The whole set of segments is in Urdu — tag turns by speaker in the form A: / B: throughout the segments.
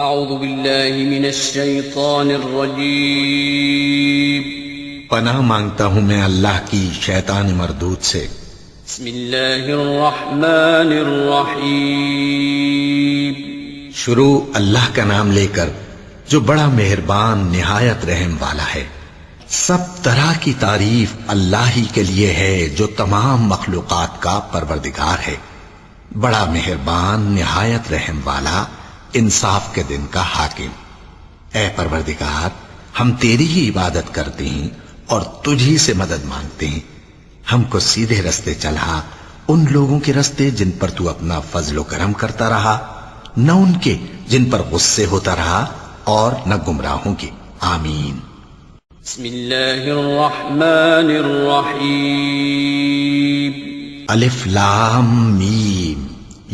A: اعوذ باللہ من الشیطان الرجیم
B: پناہ مانگتا ہوں میں اللہ کی شیطان مردود سے۔
A: بسم اللہ الرحمن الرحیم
B: شروع اللہ کا نام لے کر جو بڑا مہربان نہایت رحم والا ہے۔ سب طرح کی تعریف اللہ ہی کے لیے ہے جو تمام مخلوقات کا پروردگار ہے، بڑا مہربان نہایت رحم والا، انصاف کے دن کا حاکم۔ اے پروردگار، ہم تیری ہی عبادت کرتے ہیں اور تجھی سے مدد مانگتے ہیں۔ ہم کو سیدھے رستے چلا، ان لوگوں کے رستے جن پر تو اپنا فضل و کرم کرتا رہا، نہ ان کے جن پر غصے ہوتا رہا، اور نہ گمراہوں کے۔ آمین۔
A: بسم اللہ الرحمن الرحیم
B: الف لام میم۔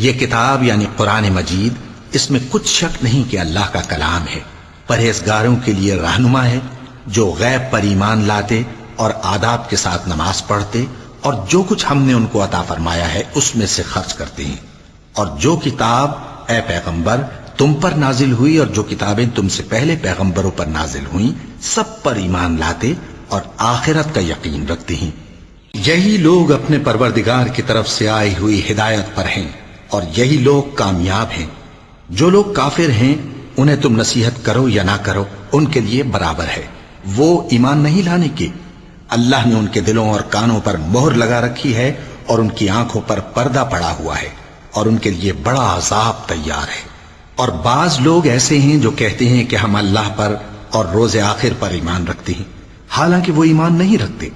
B: یہ کتاب یعنی قرآن مجید، اس میں کچھ شک نہیں کہ اللہ کا کلام ہے، پرہیزگاروں کے لیے رہنما ہے، جو غیب پر ایمان لاتے اور آداب کے ساتھ نماز پڑھتے اور جو کچھ ہم نے ان کو عطا فرمایا ہے اس میں سے خرچ کرتے ہیں، اور جو کتاب اے پیغمبر تم پر نازل ہوئی اور جو کتابیں تم سے پہلے پیغمبروں پر نازل ہوئیں سب پر ایمان لاتے اور آخرت کا یقین رکھتے ہیں۔ یہی لوگ اپنے پروردگار کی طرف سے آئی ہوئی ہدایت پر ہیں اور یہی لوگ کامیاب ہیں۔ جو لوگ کافر ہیں انہیں تم نصیحت کرو یا نہ کرو ان کے لیے برابر ہے، وہ ایمان نہیں لانے کے۔ اللہ نے ان کے دلوں اور کانوں پر مہر لگا رکھی ہے اور ان کی آنکھوں پر پردہ پڑا ہوا ہے اور ان کے لیے بڑا عذاب تیار ہے۔ اور بعض لوگ ایسے ہیں جو کہتے ہیں کہ ہم اللہ پر اور روز آخر پر ایمان رکھتے ہیں، حالانکہ وہ ایمان نہیں رکھتے۔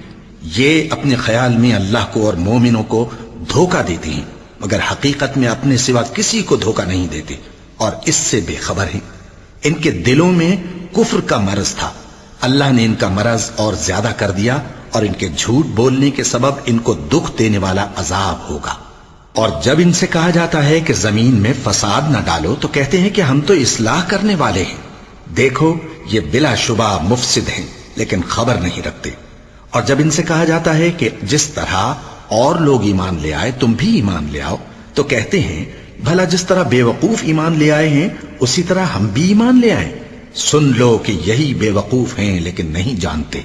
B: یہ اپنے خیال میں اللہ کو اور مومنوں کو دھوکہ دیتے ہیں، مگر حقیقت میں اپنے سوا کسی کو دھوکہ نہیں دیتے اور اس سے بے خبر ہیں۔ ان کے دلوں میں کفر کا مرض تھا، اللہ نے ان کا مرض اور زیادہ کر دیا، اور ان کے جھوٹ بولنے کے سبب ان کو دکھ دینے والا عذاب ہوگا۔ اور جب ان سے کہا جاتا ہے کہ زمین میں فساد نہ ڈالو تو کہتے ہیں کہ ہم تو اصلاح کرنے والے ہیں۔ دیکھو یہ بلا شبہ مفسد ہیں لیکن خبر نہیں رکھتے۔ اور جب ان سے کہا جاتا ہے کہ جس طرح اور لوگ ایمان لے آئے تم بھی ایمان لے آؤ تو کہتے ہیں بھلا جس طرح بے وقوف ایمان لے آئے ہیں اسی طرح ہم بھی ایمان لے آئیں۔ سن لو کہ یہی بے وقوف ہیں لیکن نہیں جانتے۔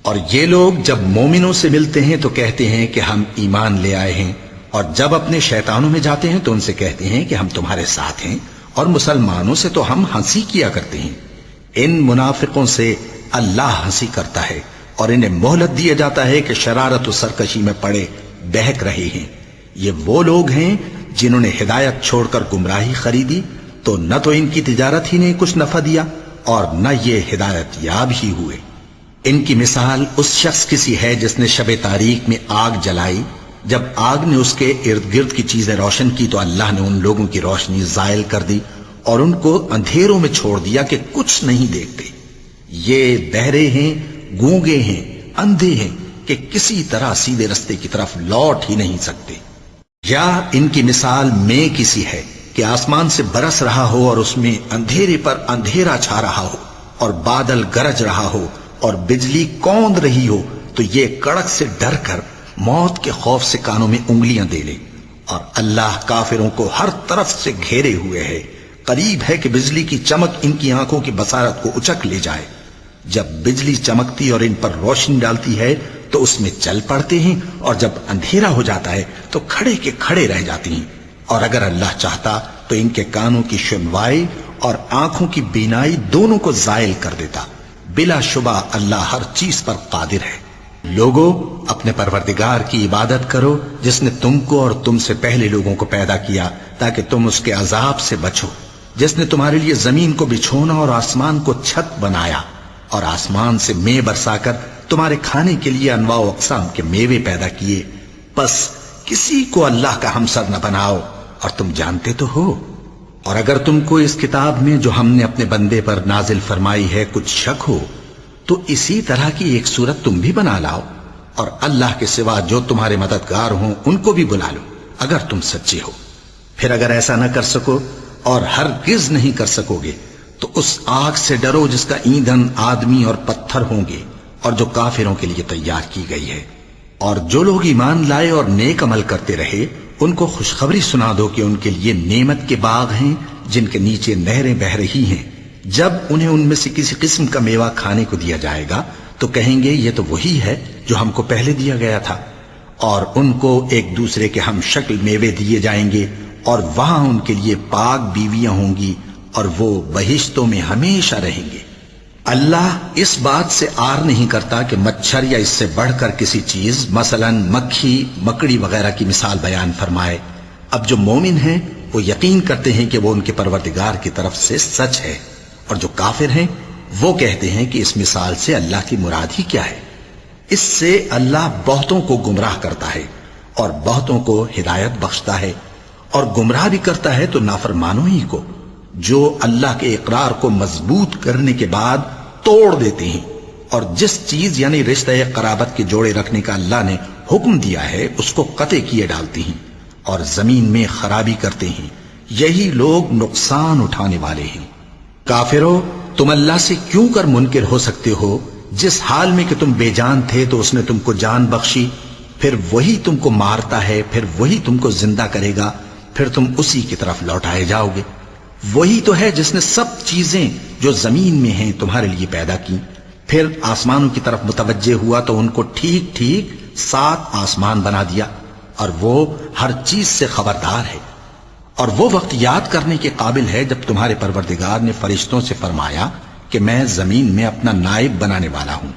B: اور یہ لوگ جب مومنوں سے ملتے ہیں تو کہتے ہیں کہ ہم ایمان لے آئے ہیں، اور جب اپنے شیطانوں میں جاتے ہیں تو ان سے کہتے ہیں کہ ہم تمہارے ساتھ ہیں، اور مسلمانوں سے تو ہم ہنسی کیا کرتے ہیں۔ ان منافقوں سے اللہ ہنسی کرتا ہے اور انہیں مہلت دیا جاتا ہے کہ شرارت و سرکشی میں پڑے بہک رہے ہیں۔ یہ وہ لوگ ہیں جنہوں نے ہدایت چھوڑ کر گمراہی خریدی، تو نہ تو ان کی تجارت ہی نے کچھ نفع دیا اور نہ یہ ہدایت یاب ہی ہوئے۔ ان کی مثال اس شخص کی سی ہے جس نے شب تاریک میں آگ جلائی، جب آگ نے اس کے ارد گرد کی چیزیں روشن کی تو اللہ نے ان لوگوں کی روشنی زائل کر دی اور ان کو اندھیروں میں چھوڑ دیا کہ کچھ نہیں دیکھتے۔ یہ بہرے ہیں، گونگے ہیں، اندھے ہیں کہ کسی طرح سیدھے رستے کی طرف لوٹ ہی نہیں سکتے۔ یا ان کی مثال میں کسی ہے کہ آسمان سے برس رہا ہو اور اس میں اندھیرے پر اندھیرا چھا رہا ہو اور بادل گرج رہا ہو اور بجلی کوند رہی ہو، تو یہ کڑک سے ڈر کر موت کے خوف سے کانوں میں انگلیاں دے لے۔ اور اللہ کافروں کو ہر طرف سے گھیرے ہوئے ہے، قریب ہے کہ بجلی کی چمک ان کی آنکھوں کی بصارت کو اچک لے جائے۔ جب بجلی چمکتی اور ان پر روشنی ڈالتی ہے تو اس میں چل پڑتے ہیں، اور جب اندھیرا ہو جاتا ہے تو کھڑے کے کھڑے رہ جاتے ہیں۔ اور اگر اللہ چاہتا تو ان کے کانوں کی سنوائی اور آنکھوں کی بینائی دونوں کو زائل کر دیتا۔ بلا شبہ اللہ ہر چیز پر قادر ہے۔ لوگو اپنے پروردگار کی عبادت کرو جس نے تم کو اور تم سے پہلے لوگوں کو پیدا کیا تاکہ تم اس کے عذاب سے بچو، جس نے تمہارے لیے زمین کو بچھونا اور آسمان کو چھت بنایا، اور آسمان سے مے برسا کر تمہارے کھانے کے لیے انواع و اقسام کے میوے پیدا کیے۔ پس کسی کو اللہ کا ہمسر نہ بناؤ، اور تم جانتے تو ہو۔ اور اگر تم کو اس کتاب میں جو ہم نے اپنے بندے پر نازل فرمائی ہے کچھ شک ہو تو اسی طرح کی ایک صورت تم بھی بنا لاؤ، اور اللہ کے سوا جو تمہارے مددگار ہوں ان کو بھی بلا لو اگر تم سچے ہو۔ پھر اگر ایسا نہ کر سکو اور ہرگز نہیں کر سکو گے تو اس آگ سے ڈرو جس کا ایندھن آدمی اور پتھر ہوں گے اور جو کافروں کے لیے تیار کی گئی ہے۔ اور جو لوگ ایمان لائے اور نیک عمل کرتے رہے ان کو خوشخبری سنا دو کہ ان کے لیے نعمت کے باغ ہیں جن کے نیچے نہریں بہ رہی ہیں، جب انہیں ان میں سے کسی قسم کا میوہ کھانے کو دیا جائے گا تو کہیں گے یہ تو وہی ہے جو ہم کو پہلے دیا گیا تھا، اور ان کو ایک دوسرے کے ہم شکل میوے دیے جائیں گے، اور وہاں ان کے لیے پاک بیویاں ہوں گی، اور وہ بہشتوں میں ہمیشہ رہیں گے۔ اللہ اس بات سے آر نہیں کرتا کہ مچھر یا اس سے بڑھ کر کسی چیز مثلا مکھی، مکڑی وغیرہ کی مثال بیان فرمائے۔ اب جو مومن ہیں وہ یقین کرتے ہیں کہ وہ ان کے پروردگار کی طرف سے سچ ہے، اور جو کافر ہیں وہ کہتے ہیں کہ اس مثال سے اللہ کی مراد ہی کیا ہے۔ اس سے اللہ بہتوں کو گمراہ کرتا ہے اور بہتوں کو ہدایت بخشتا ہے، اور گمراہ بھی کرتا ہے تو نافرمانوں ہی کو، جو اللہ کے اقرار کو مضبوط کرنے کے بعد توڑ دیتے ہیں، اور جس چیز یعنی رشتہ قرابت کے جوڑے رکھنے کا اللہ نے حکم دیا ہے اس کو قطع کیے ڈالتے ہیں اور زمین میں خرابی کرتے ہیں۔ یہی لوگ نقصان اٹھانے والے ہیں۔ کافرو، تم اللہ سے کیوں کر منکر ہو سکتے ہو؟ جس حال میں کہ تم بے جان تھے تو اس نے تم کو جان بخشی، پھر وہی تم کو مارتا ہے، پھر وہی تم کو زندہ کرے گا، پھر تم اسی کی طرف لوٹائے جاؤ گے۔ وہی تو ہے جس نے سب چیزیں جو زمین میں ہیں تمہارے لیے پیدا کی، پھر آسمانوں کی طرف متوجہ ہوا تو ان کو ٹھیک ٹھیک 7 آسمان بنا دیا، اور وہ ہر چیز سے خبردار ہے۔ اور وہ وقت یاد کرنے کے قابل ہے جب تمہارے پروردگار نے فرشتوں سے فرمایا کہ میں زمین میں اپنا نائب بنانے والا ہوں۔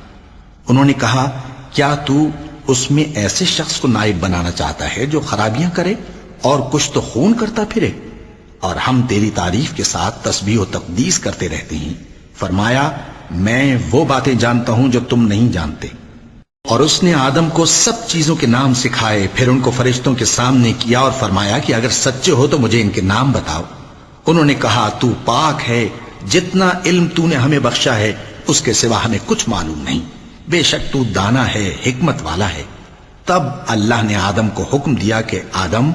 B: انہوں نے کہا، کیا تو اس میں ایسے شخص کو نائب بنانا چاہتا ہے جو خرابیاں کرے اور کچھ تو خون کرتا پھرے؟ اور ہم تیری تعریف کے ساتھ تسبیح و تقدیس کرتے رہتے ہیں۔ فرمایا، میں وہ باتیں جانتا ہوں جو تم نہیں جانتے۔ اور اس نے آدم کو سب چیزوں کے نام سکھائے، پھر ان کو فرشتوں کے سامنے کیا اور فرمایا کہ اگر سچے ہو تو مجھے ان کے نام بتاؤ۔ انہوں نے کہا، تو پاک ہے، جتنا علم تو نے ہمیں بخشا ہے اس کے سوا ہمیں کچھ معلوم نہیں، بے شک تو دانا ہے، حکمت والا ہے۔ تب اللہ نے آدم کو حکم دیا کہ آدم،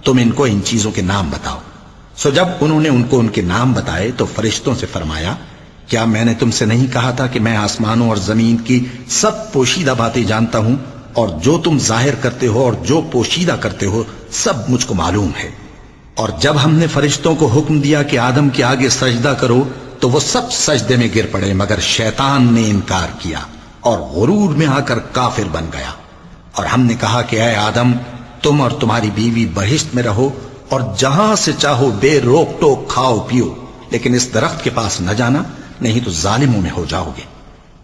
B: تم ان کو ان چیزوں کے نام بتاؤ۔ سو جب انہوں نے ان کو ان کے نام بتائے تو فرشتوں سے فرمایا، کیا میں نے تم سے نہیں کہا تھا کہ میں آسمانوں اور زمین کی سب پوشیدہ باتیں جانتا ہوں، اور جو تم ظاہر کرتے ہو اور جو پوشیدہ کرتے ہو سب مجھ کو معلوم ہے۔ اور جب ہم نے فرشتوں کو حکم دیا کہ آدم کے آگے سجدہ کرو تو وہ سب سجدے میں گر پڑے، مگر شیطان نے انکار کیا اور غرور میں آ کر کافر بن گیا۔ اور ہم نے کہا کہ اے آدم، تم اور تمہاری بیوی بہشت میں رہو اور جہاں سے چاہو بے روک ٹوک کھاؤ پیو، لیکن اس درخت کے پاس نہ جانا، نہیں تو ظالموں میں ہو جاؤ گے۔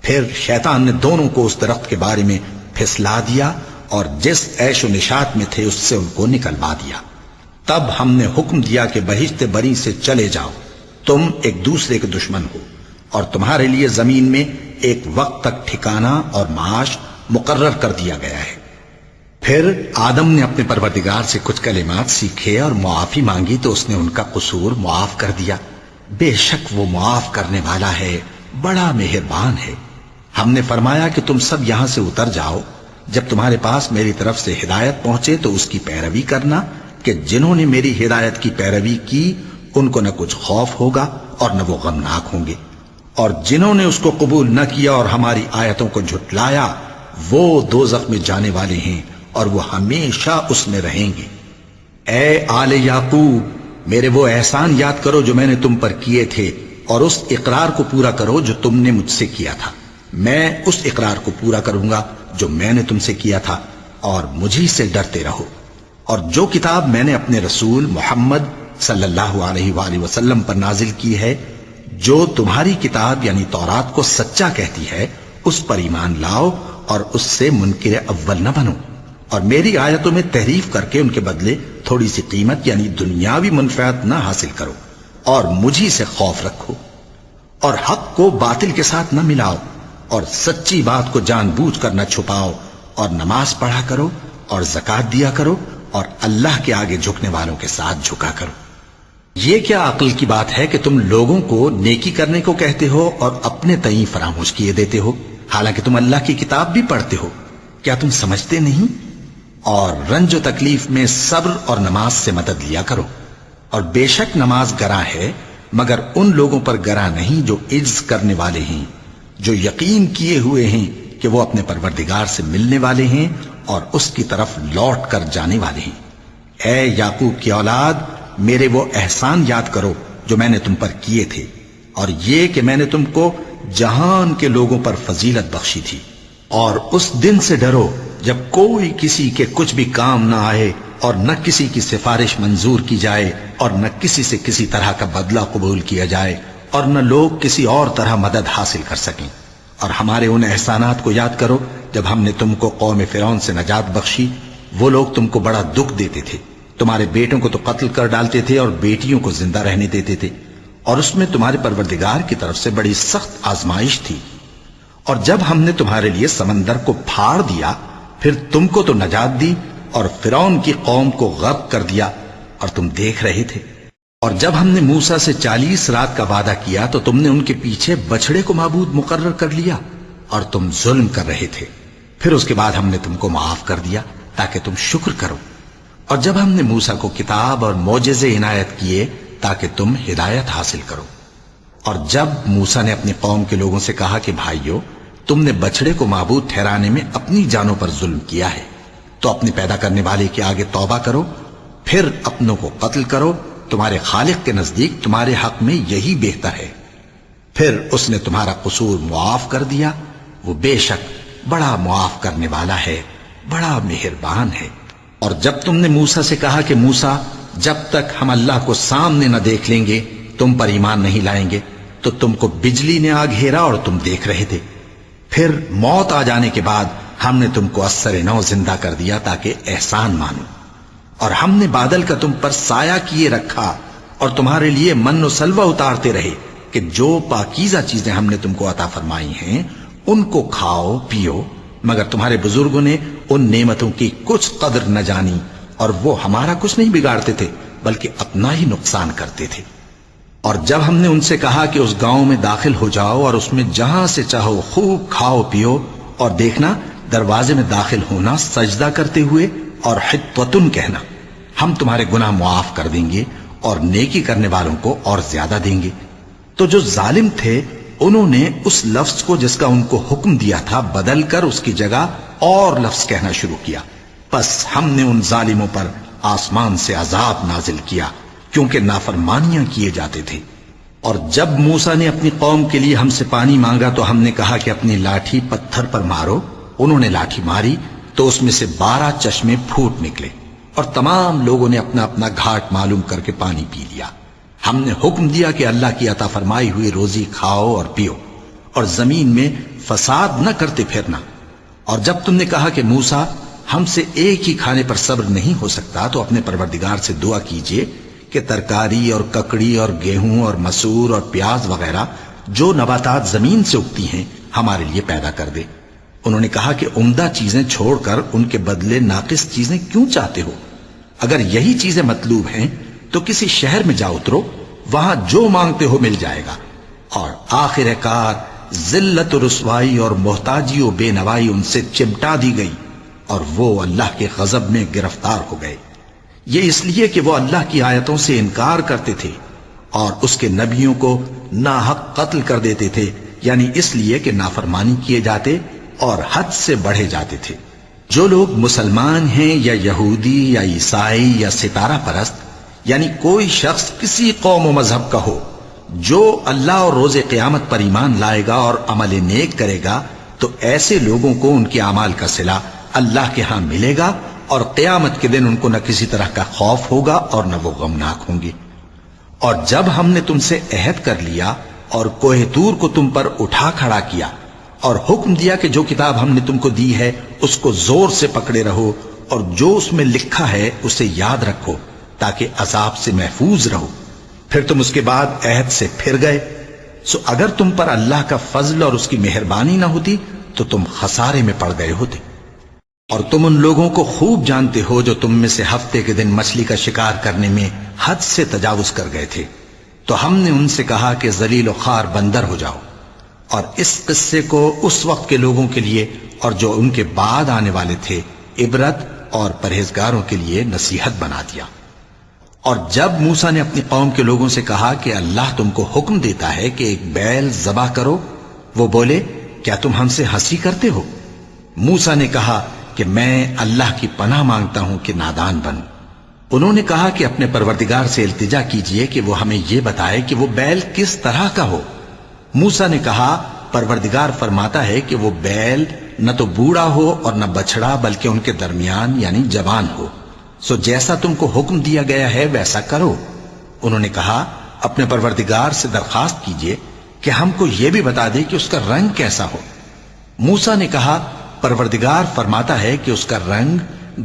B: پھر شیطان نے دونوں کو اس درخت کے بارے میں پھسلا دیا اور جس عیش و نشاط میں تھے اس سے ان کو نکلوا دیا۔ تب ہم نے حکم دیا کہ بہشت بری سے چلے جاؤ، تم ایک دوسرے کے دشمن ہو، اور تمہارے لیے زمین میں ایک وقت تک ٹھکانہ اور معاش مقرر کر دیا گیا ہے۔ پھر آدم نے اپنے پروردگار سے کچھ کلمات سیکھے اور معافی مانگی تو اس نے ان کا قصور معاف کر دیا۔ بے شک وہ معاف کرنے والا ہے، بڑا مہربان ہے۔ ہم نے فرمایا کہ تم سب یہاں سے اتر جاؤ، جب تمہارے پاس میری طرف سے ہدایت پہنچے تو اس کی پیروی کرنا، کہ جنہوں نے میری ہدایت کی پیروی کی ان کو نہ کچھ خوف ہوگا اور نہ وہ غمناک ہوں گے، اور جنہوں نے اس کو قبول نہ کیا اور ہماری آیتوں کو جھٹلایا وہ دوزخ میں جانے والے ہیں اور وہ ہمیشہ اس میں رہیں گے۔ اے آل یعقوب، میرے وہ احسان یاد کرو جو میں نے تم پر کیے تھے، اور اس اقرار کو پورا کرو جو تم نے مجھ سے کیا تھا۔ میں اس اقرار کو پورا کروں گا جو میں نے تم سے کیا تھا، اور مجھی سے ڈرتے رہو۔ اور جو کتاب میں نے اپنے رسول محمد صلی اللہ علیہ وآلہ وسلم پر نازل کی ہے، جو تمہاری کتاب یعنی تورات کو سچا کہتی ہے، اس پر ایمان لاؤ اور اس سے منکر اول نہ بنو، اور میری آیتوں میں تحریف کر کے ان کے بدلے تھوڑی سی قیمت یعنی دنیاوی منفعت نہ حاصل کرو، اور مجھی سے خوف رکھو، اور حق کو باطل کے ساتھ نہ ملاؤ، اور سچی بات کو جان بوجھ کر نہ چھپاؤ، اور نماز پڑھا کرو اور زکوٰۃ دیا کرو، اور اللہ کے آگے جھکنے والوں کے ساتھ جھکا کرو۔ یہ کیا عقل کی بات ہے کہ تم لوگوں کو نیکی کرنے کو کہتے ہو اور اپنے تئیں فراموش کیے دیتے ہو، حالانکہ تم اللہ کی کتاب بھی پڑھتے ہو؟ کیا تم سمجھتے نہیں؟ اور رنج و تکلیف میں صبر اور نماز سے مدد لیا کرو، اور بے شک نماز گراں ہے، مگر ان لوگوں پر گراں نہیں جو عجز کرنے والے ہیں، جو یقین کیے ہوئے ہیں کہ وہ اپنے پروردگار سے ملنے والے ہیں اور اس کی طرف لوٹ کر جانے والے ہیں۔ اے یعقوب کی اولاد، میرے وہ احسان یاد کرو جو میں نے تم پر کیے تھے، اور یہ کہ میں نے تم کو جہان کے لوگوں پر فضیلت بخشی تھی۔ اور اس دن سے ڈرو جب کوئی کسی کے کچھ بھی کام نہ آئے، اور نہ کسی کی سفارش منظور کی جائے، اور نہ کسی سے کسی طرح کا بدلہ قبول کیا جائے، اور نہ لوگ کسی اور طرح مدد حاصل کر سکیں۔ اور ہمارے ان احسانات کو یاد کرو جب ہم نے تم کو قوم فرعون سے نجات بخشی۔ وہ لوگ تم کو بڑا دکھ دیتے تھے، تمہارے بیٹوں کو تو قتل کر ڈالتے تھے اور بیٹیوں کو زندہ رہنے دیتے تھے، اور اس میں تمہارے پروردگار کی طرف سے بڑی سخت آزمائش تھی۔ اور جب ہم نے تمہارے لیے سمندر کو پھاڑ دیا، پھر تم کو تو نجات دی اور فرعون کی قوم کو غرق کر دیا، اور تم دیکھ رہے تھے۔ اور جب ہم نے موسیٰ سے 40 رات کا وعدہ کیا تو تم نے ان کے پیچھے بچڑے کو معبود مقرر کر لیا، اور تم ظلم کر رہے تھے۔ پھر اس کے بعد ہم نے تم کو معاف کر دیا تاکہ تم شکر کرو۔ اور جب ہم نے موسیٰ کو کتاب اور معجزے عنایت کیے تاکہ تم ہدایت حاصل کرو۔ اور جب موسیٰ نے اپنی قوم کے لوگوں سے کہا کہ بھائیو، تم نے بچڑے کو معبود ٹھہرانے میں اپنی جانوں پر ظلم کیا ہے، تو اپنے پیدا کرنے والے کے آگے توبہ کرو، پھر اپنوں کو قتل کرو، تمہارے خالق کے نزدیک تمہارے حق میں یہی بہتر ہے۔ پھر اس نے تمہارا قصور معاف کر دیا، وہ بے شک بڑا معاف کرنے والا ہے، بڑا مہربان ہے۔ اور جب تم نے موسیٰ سے کہا کہ موسیٰ، جب تک ہم اللہ کو سامنے نہ دیکھ لیں گے تم پر ایمان نہیں لائیں گے، تو تم کو بجلی نے آ گھیرا اور تم دیکھ رہے تھے۔ پھر موت آ جانے کے بعد ہم نے تم کو اثر نو زندہ کر دیا تاکہ احسان مانو۔ اور ہم نے بادل کا تم پر سایہ کیے رکھا اور تمہارے لیے من و سلوہ اتارتے رہے کہ جو پاکیزہ چیزیں ہم نے تم کو عطا فرمائی ہیں ان کو کھاؤ پیو، مگر تمہارے بزرگوں نے ان نعمتوں کی کچھ قدر نہ جانی، اور وہ ہمارا کچھ نہیں بگاڑتے تھے بلکہ اپنا ہی نقصان کرتے تھے۔ اور جب ہم نے ان سے کہا کہ اس گاؤں میں داخل ہو جاؤ اور اس میں جہاں سے چاہو خوب کھاؤ پیو، اور دیکھنا دروازے میں داخل ہونا سجدہ کرتے ہوئے اور حطوتن کہنا، ہم تمہارے گناہ معاف کر دیں گے اور نیکی کرنے والوں کو اور زیادہ دیں گے۔ تو جو ظالم تھے انہوں نے اس لفظ کو جس کا ان کو حکم دیا تھا بدل کر اس کی جگہ اور لفظ کہنا شروع کیا، پس ہم نے ان ظالموں پر آسمان سے عذاب نازل کیا کیونکہ نافرمانیاں کیے جاتے تھے۔ اور جب موسیٰ نے اپنی قوم کے لیے ہم سے پانی مانگا تو ہم نے کہا کہ اپنی لاٹھی پتھر پر مارو۔ انہوں نے لاٹھی ماری تو اس میں سے 12 چشمے پھوٹ نکلے، اور تمام لوگوں نے اپنا اپنا گھاٹ معلوم کر کے پانی پی لیا۔ ہم نے حکم دیا کہ اللہ کی عطا فرمائی ہوئی روزی کھاؤ اور پیو، اور زمین میں فساد نہ کرتے پھرنا۔ اور جب تم نے کہا کہ موسیٰ، ہم سے ایک ہی کھانے پر صبر نہیں ہو سکتا، تو اپنے پروردگار سے دعا کیجئے کہ ترکاری اور ککڑی اور گیہوں اور مسور اور پیاز وغیرہ جو نباتات زمین سے اگتی ہیں ہمارے لیے پیدا کر دے۔ انہوں نے کہا کہ عمدہ چیزیں چھوڑ کر ان کے بدلے ناقص چیزیں کیوں چاہتے ہو؟ اگر یہی چیزیں مطلوب ہیں تو کسی شہر میں جا اترو، وہاں جو مانگتے ہو مل جائے گا۔ اور آخر کار ذلت و رسوائی اور محتاجی و بے نوائی ان سے چمٹا دی گئی، اور وہ اللہ کے غضب میں گرفتار ہو گئے۔ یہ اس لیے کہ وہ اللہ کی آیتوں سے انکار کرتے تھے اور اس کے نبیوں کو ناحق قتل کر دیتے تھے، یعنی اس لیے کہ نافرمانی کیے جاتے اور حد سے بڑھے جاتے تھے۔ جو لوگ مسلمان ہیں یا یہودی یا عیسائی یا ستارہ پرست، یعنی کوئی شخص کسی قوم و مذہب کا ہو، جو اللہ اور روز قیامت پر ایمان لائے گا اور عمل نیک کرے گا، تو ایسے لوگوں کو ان کے اعمال کا صلہ اللہ کے ہاں ملے گا، اور قیامت کے دن ان کو نہ کسی طرح کا خوف ہوگا اور نہ وہ غمناک ہوں گے۔ اور جب ہم نے تم سے عہد کر لیا اور کوہ طور کو تم پر اٹھا کھڑا کیا اور حکم دیا کہ جو کتاب ہم نے تم کو دی ہے اس کو زور سے پکڑے رہو، اور جو اس میں لکھا ہے اسے یاد رکھو تاکہ عذاب سے محفوظ رہو، پھر تم اس کے بعد عہد سے پھر گئے، سو اگر تم پر اللہ کا فضل اور اس کی مہربانی نہ ہوتی تو تم خسارے میں پڑ گئے ہوتے۔ اور تم ان لوگوں کو خوب جانتے ہو جو تم میں سے ہفتے کے دن مچھلی کا شکار کرنے میں حد سے تجاوز کر گئے تھے، تو ہم نے ان سے کہا کہ ذلیل و خوار بندر ہو جاؤ، اور اس قصے کو اس وقت کے لوگوں کے لیے اور جو ان کے بعد آنے والے تھے عبرت اور پرہیزگاروں کے لیے نصیحت بنا دیا۔ اور جب موسیٰ نے اپنی قوم کے لوگوں سے کہا کہ اللہ تم کو حکم دیتا ہے کہ ایک بیل ذبح کرو، وہ بولے کیا تم ہم سے ہنسی کرتے ہو؟ موسیٰ نے کہا کہ میں اللہ کی پناہ مانگتا ہوں کہ نادان بنوں۔ انہوں نے کہا کہ اپنے پروردگار سے التجا کیجئے کہ وہ ہمیں یہ بتائے کہ وہ بیل کس طرح کا ہو۔ موسیٰ نے کہا پروردگار فرماتا ہے کہ وہ بیل نہ تو بوڑھا ہو اور نہ بچڑا بلکہ ان کے درمیان یعنی جوان ہو، سو جیسا تم کو حکم دیا گیا ہے ویسا کرو۔ انہوں نے کہا اپنے پروردگار سے درخواست کیجئے کہ ہم کو یہ بھی بتا دے کہ اس کا رنگ کیسا ہو۔ موسیٰ نے کہا پروردگار فرماتا ہے کہ اس کا رنگ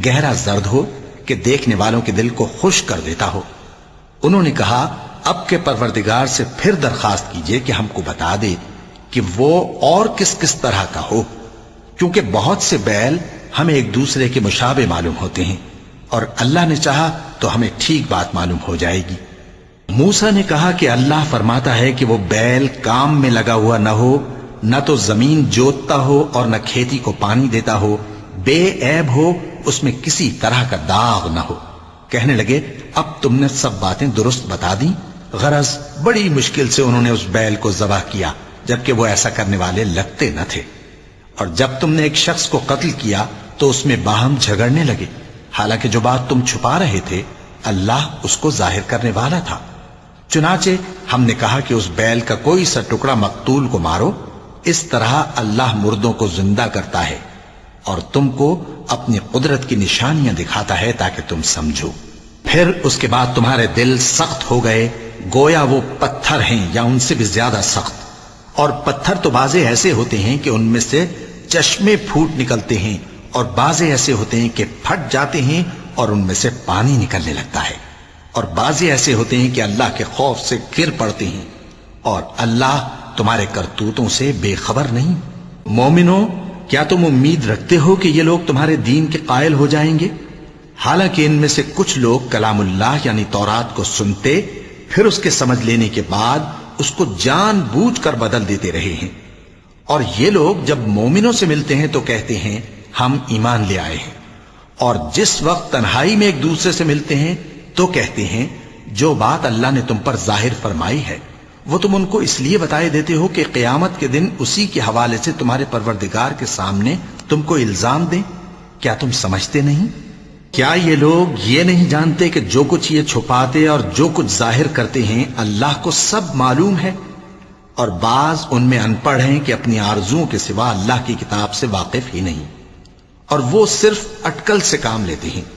B: گہرا زرد ہو کہ دیکھنے والوں کے دل کو خوش کر دیتا ہو۔ انہوں نے کہا اب کے پروردگار سے پھر درخواست کیجئے کہ ہم کو بتا دے کہ وہ اور کس کس طرح کا ہو، کیونکہ بہت سے بیل ہمیں ایک دوسرے کے مشابہ معلوم ہوتے ہیں، اور اللہ نے چاہا تو ہمیں ٹھیک بات معلوم ہو جائے گی۔ موسیٰ نے کہا کہ اللہ فرماتا ہے کہ وہ بیل کام میں لگا ہوا نہ ہو، نہ تو زمین جوتتا ہو اور نہ کھیتی کو پانی دیتا ہو، بے عیب ہو، اس میں کسی طرح کا داغ نہ ہو۔ کہنے لگے اب تم نے سب باتیں درست بتا دیں۔ غرض بڑی مشکل سے انہوں نے اس بیل کو ذبح کیا، جبکہ وہ ایسا کرنے والے لگتے نہ تھے۔ اور جب تم نے ایک شخص کو قتل کیا تو اس میں باہم جھگڑنے لگے، حالانکہ جو بات تم چھپا رہے تھے اللہ اس کو ظاہر کرنے والا تھا۔ چنانچہ ہم نے کہا کہ اس بیل کا کوئی سا ٹکڑا مقتول کو مارو، اس طرح اللہ مردوں کو زندہ کرتا ہے اور تم کو اپنی قدرت کی نشانیاں دکھاتا ہے تاکہ تم سمجھو۔ پھر اس کے بعد تمہارے دل سخت ہو گئے گویا وہ پتھر ہیں یا ان سے بھی زیادہ سخت، اور پتھر تو بعضے ایسے ہوتے ہیں کہ ان میں سے چشمے پھوٹ نکلتے ہیں، اور بعضے ایسے ہوتے ہیں کہ پھٹ جاتے ہیں اور ان میں سے پانی نکلنے لگتا ہے، اور بعضے ایسے ہوتے ہیں کہ اللہ کے خوف سے گر پڑتے ہیں، اور اللہ تمہارے کرتوتوں سے بے خبر نہیں۔ مومنو، کیا تم امید رکھتے ہو کہ یہ لوگ تمہارے دین کے قائل ہو جائیں گے؟ حالانکہ ان میں سے کچھ لوگ کلام اللہ یعنی تورات کو سنتے پھر اس کے سمجھ لینے کے بعد اس کو جان بوجھ کر بدل دیتے رہے ہیں، اور یہ لوگ جب مومنوں سے ملتے ہیں تو کہتے ہیں ہم ایمان لے آئے ہیں، اور جس وقت تنہائی میں ایک دوسرے سے ملتے ہیں تو کہتے ہیں جو بات اللہ نے تم پر ظاہر فرمائی ہے وہ تم ان کو اس لیے بتائے دیتے ہو کہ قیامت کے دن اسی کے حوالے سے تمہارے پروردگار کے سامنے تم کو الزام دیں۔ کیا تم سمجھتے نہیں؟ کیا یہ لوگ یہ نہیں جانتے کہ جو کچھ یہ چھپاتے اور جو کچھ ظاہر کرتے ہیں اللہ کو سب معلوم ہے؟ اور بعض ان میں ان پڑھ ہیں کہ اپنی آرزوؤں کے سوا اللہ کی کتاب سے واقف ہی نہیں، اور وہ صرف اٹکل سے کام لیتے ہیں۔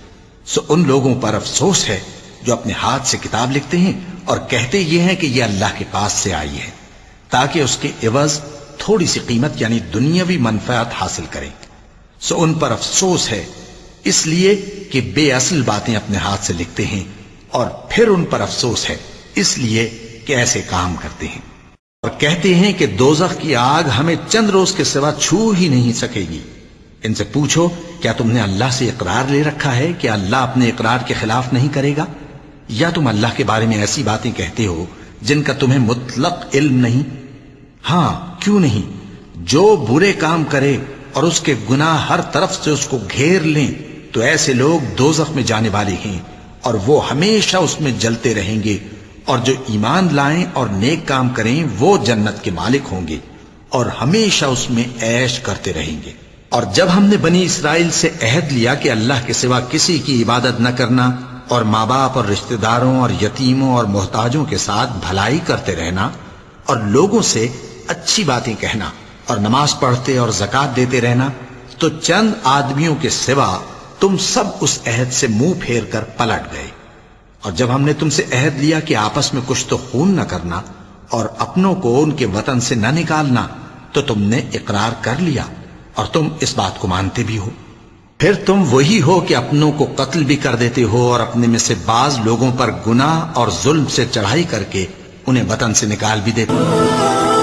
B: سو ان لوگوں پر افسوس ہے جو اپنے ہاتھ سے کتاب لکھتے ہیں اور کہتے یہ ہیں کہ یہ اللہ کے پاس سے آئی ہے تاکہ اس کے عوض تھوڑی سی قیمت یعنی دنیاوی منفعت حاصل کریں۔ سو ان پر افسوس ہے اس لیے کہ بے اصل باتیں اپنے ہاتھ سے لکھتے ہیں، اور پھر ان پر افسوس ہے اس لیے کہ ایسے کام کرتے ہیں، اور کہتے ہیں کہ دوزخ کی آگ ہمیں چند روز کے سوا چھو ہی نہیں سکے گی۔ ان سے پوچھو کیا تم نے اللہ سے اقرار لے رکھا ہے کہ اللہ اپنے اقرار کے خلاف نہیں کرے گا؟ یا تم اللہ کے بارے میں ایسی باتیں کہتے ہو جن کا تمہیں مطلق علم نہیں؟ ہاں کیوں نہیں، جو برے کام کرے اور اس کے گناہ ہر طرف سے اس کو گھیر لیں تو ایسے لوگ دوزخ میں جانے والے ہیں، اور وہ ہمیشہ اس میں جلتے رہیں گے، اور جو ایمان لائیں اور نیک کام کریں وہ جنت کے مالک ہوں گے اور ہمیشہ اس میں عیش کرتے رہیں گے۔ اور جب ہم نے بنی اسرائیل سے عہد لیا کہ اللہ کے سوا کسی کی عبادت نہ کرنا، اور ماں باپ اور رشتہ داروں اور یتیموں اور محتاجوں کے ساتھ بھلائی کرتے رہنا، اور لوگوں سے اچھی باتیں کہنا، اور نماز پڑھتے اور زکوٰۃ دیتے رہنا، تو چند آدمیوں کے سوا تم سب اس عہد سے منہ پھیر کر پلٹ گئے۔ اور جب ہم نے تم سے عہد لیا کہ آپس میں کچھ تو خون نہ کرنا اور اپنوں کو ان کے وطن سے نہ نکالنا، تو تم نے اقرار کر لیا اور تم اس بات کو مانتے بھی ہو۔ پھر تم وہی ہو کہ اپنوں کو قتل بھی کر دیتے ہو اور اپنے میں سے بعض لوگوں پر گناہ اور ظلم سے چڑھائی کر کے انہیں وطن سے نکال بھی دیتے ہو۔